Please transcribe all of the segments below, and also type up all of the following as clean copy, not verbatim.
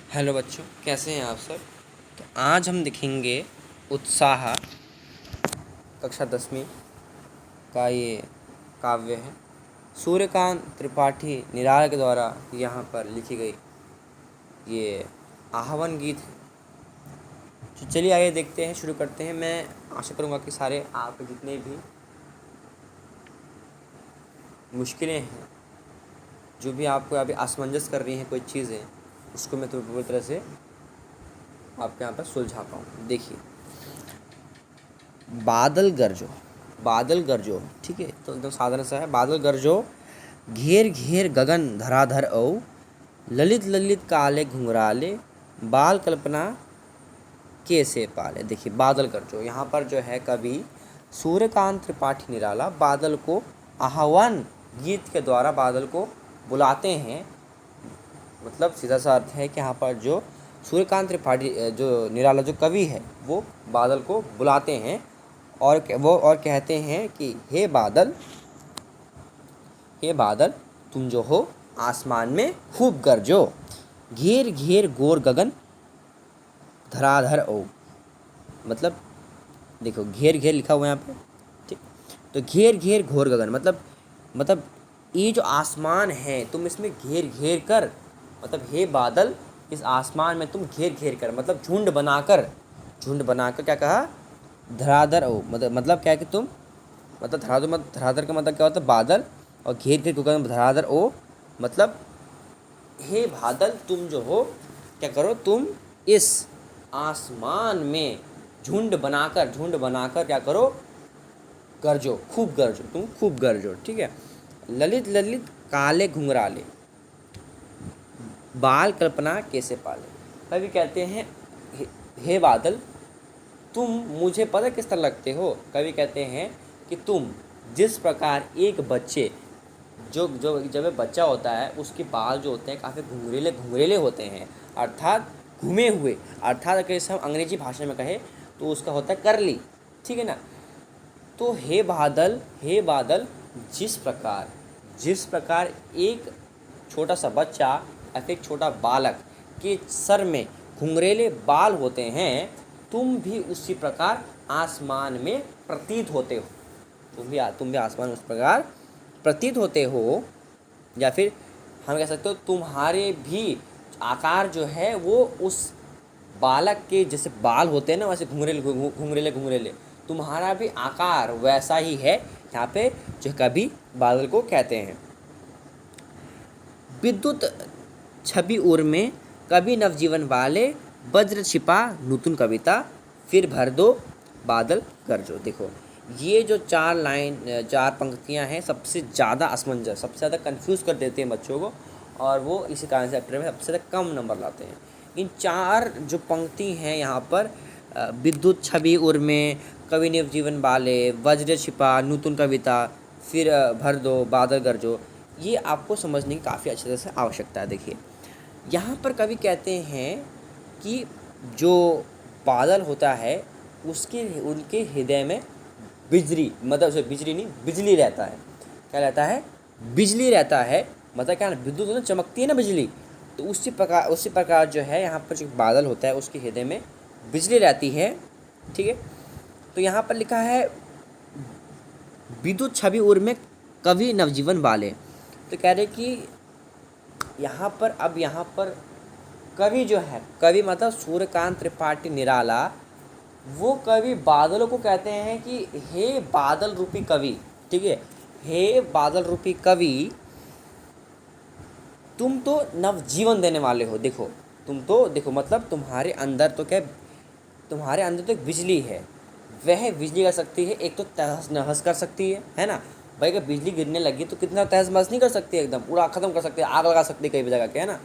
Hello बच्चों, कैसे हैं आप सब। तो आज हम देखेंगे उत्साह, कक्षा 10वीं का ये काव्य है। सूर्यकांत त्रिपाठी निराला के द्वारा यहाँ पर लिखी गई ये आह्वान गीत है। तो चलिए आगे देखते हैं, शुरू करते हैं। मैं आशा करूँगा कि सारे आप जितने भी मुश्किलें हैं, जो भी आपको अभी असमंजस कर रही हैं कोई चीज़ें, उसको मैं तो पूरी तरह से आपके यहाँ पर सुलझा पाऊँ। देखिए, बादल गरजो, बादल गरजो, ठीक है। तो एकदम साधारण सा है। बादल गरजो, घेर घेर गगन धराधर औ, ललित ललित काले घुंघराले, बाल कल्पना कैसे पाले। देखिए, बादल गरजो, यहाँ पर जो है कवि सूर्यकांत त्रिपाठी निराला बादल को आह्वान गीत के द्वारा बादल को बुलाते हैं। मतलब सीधा सा अर्थ है कि यहाँ पर जो सूर्यकांत त्रिपाठी जो निराला जो कवि है, वो बादल को बुलाते हैं और कहते हैं कि हे बादल, हे बादल, तुम जो हो आसमान में खूब गरजो, घेर घेर गोर गगन धराधर ओ। मतलब देखो, घेर घेर लिखा हुआ है यहाँ पे, ठीक। तो घेर घेर घोर गगन मतलब ये जो आसमान है, तुम इसमें घेर घेर कर, मतलब हे बादल, इस आसमान में तुम घेर घेर कर, मतलब झुंड बनाकर क्या कहा, धराधर ओ। मतलब क्या है कि तुम, मतलब धराधर का मतलब क्या होता है, बादल, और घेर घेर गगन धराधर ओ, मतलब हे बादल, तुम जो हो क्या करो, तुम इस आसमान में झुंड बनाकर क्या करो, गरजो, खूब गरजो, तुम खूब गरजो, ठीक है। ललित ललित काले घुंघराले, बाल कल्पना कैसे पाले। कभी कहते हैं हे बादल, तुम मुझे पता किस तरह लगते हो। कभी कहते हैं कि तुम जिस प्रकार एक बच्चे जो जो जब बच्चा होता है, उसके बाल जो होते हैं काफ़ी घुंघरेले होते हैं, अर्थात घूमे हुए, अर्थात अगर इसे हम अंग्रेजी भाषा में कहें तो उसका होता है करली, ठीक है ना। तो हे बादल, जिस प्रकार एक छोटा सा बच्चा या फिर एक छोटा बालक के सर में घुंघरेले बाल होते हैं, तुम भी उसी प्रकार आसमान में प्रतीत होते हो। तुम भी आसमान में उस प्रकार प्रतीत होते हो, या फिर हम कह सकते हो तुम्हारे भी आकार जो है वो उस बालक के जैसे बाल होते हैं ना, वैसे घुंघरेले, तुम्हारा भी आकार वैसा ही है। यहाँ पे जो कवि बादल को कहते हैं। विद्युत छवि उर में कवि नवजीवन वाले, वज्र छिपा नूतन कविता, फिर भर दो बादल गरजो। देखो, ये जो चार पंक्तियाँ हैं, सबसे ज़्यादा असमंजस, सबसे ज़्यादा कंफ्यूज कर देते हैं बच्चों को, और वो इसी कारण से चैप्टर में सबसे ज़्यादा कम नंबर लाते हैं। इन चार जो पंक्ति हैं यहाँ पर, विद्युत छवि उर में कवि नवजीवन वाले, वज्र छिपा नूतन कविता, फिर भर दो बादल गरजो, ये आपको समझने की काफ़ी अच्छी तरह से आवश्यकता है। देखिए, यहाँ पर कवि कहते हैं कि जो बादल होता है उनके हृदय में बिजली, मतलब बिजली नहीं, बिजली रहता है। क्या रहता है, बिजली रहता है। मतलब क्या, विद्युत तो चमकती है ना, बिजली, तो उसी प्रकार जो है यहाँ पर जो बादल होता है उसके हृदय में बिजली रहती है, ठीक है। तो यहाँ पर लिखा है विद्युत छवि उर में कवि नवजीवन वाले। तो कह रहे कि यहाँ पर कवि जो है, कवि मतलब सूर्यकांत त्रिपाठी निराला, वो कवि बादलों को कहते हैं कि हे बादल रूपी कवि, ठीक है, हे बादल रूपी कवि, तुम तो नवजीवन देने वाले हो। देखो, तुम तो देखो, मतलब तुम्हारे अंदर तो एक बिजली है। वह बिजली कर सकती है, एक तो तहस नहस कर सकती है ना। भाई, अगर बिजली गिरने लगी तो कितना तहस महस नहीं कर सकती, एकदम पूरा ख़त्म कर सकती है, आग लगा सकती है कई जगह के, है ना।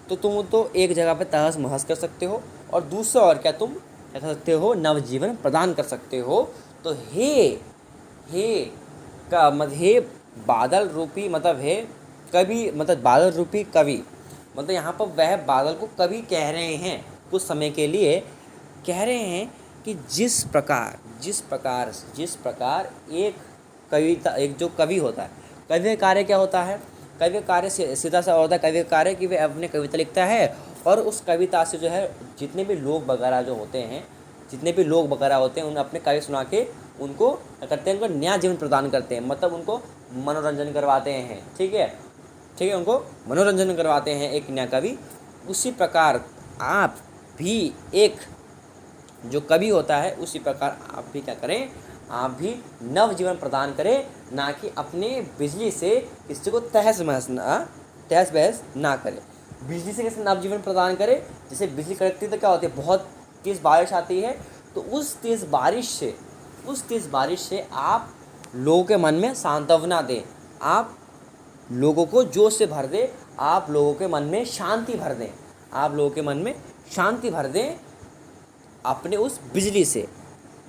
तो तुम तो एक जगह पे तहस महस कर सकते हो, और दूसरा और क्या, तुम क्या कर सकते हो, नवजीवन प्रदान कर सकते हो। तो हे का मतलब हे बादल रूपी, मतलब हे कवि, मतलब बादल रूपी कवि, मतलब यहाँ पर वह बादल को कवि कह रहे हैं, कुछ समय के लिए कह रहे हैं कि जिस प्रकार एक जो कवि होता है, कवि का कार्य क्या होता है, कवि का कार्य सीधा सा होता है, कवि का कार्य कि वह अपने कविता लिखता है और उस कविता से जो है जितने भी लोग वगैरह जो होते हैं, जितने भी लोग वगैरह होते हैं, उन्हें अपने कवि सुना के उनको क्या करते हैं, उनको नया जीवन प्रदान करते हैं, मतलब उनको मनोरंजन करवाते हैं। ठीक है, ठीक है, उनको मनोरंजन करवाते हैं एक नया कवि। उसी प्रकार आप भी एक जो कवि होता है, उसी प्रकार आप भी क्या करें, आप भी नव जीवन प्रदान करें, ना कि अपने बिजली से किसी को तहस बहस ना करें। बिजली से कैसे नव जीवन प्रदान करें, जैसे बिजली कड़कती तो क्या होती है, बहुत तेज़ बारिश आती है, तो उस तेज़ बारिश से आप लोगों के मन में सांत्वना दें, आप लोगों को जोश से भर दें, आप लोगों के मन में शांति भर दें, आप लोगों के मन में शांति भर दें अपने उस बिजली से।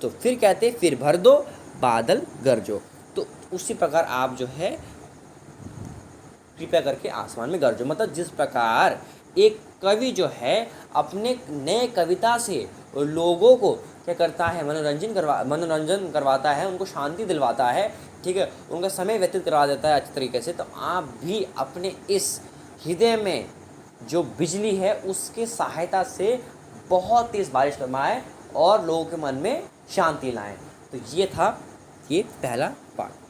तो फिर कहते फिर भर दो बादल गरजो। तो उसी प्रकार आप जो है कृपया करके आसमान में गरजो, मतलब जिस प्रकार एक कवि जो है अपने नए कविता से लोगों को क्या करता है, मनोरंजन करवाता है, उनको शांति दिलवाता है, ठीक है, उनका समय व्यतीत करवा देता है अच्छी तरीके से। तो आप भी अपने इस हृदय में जो बिजली है उसके सहायता से बहुत तेज़ बारिश करवाएं और लोगों के मन में शांति लाएं। तो ये था ये पहला पार्ट।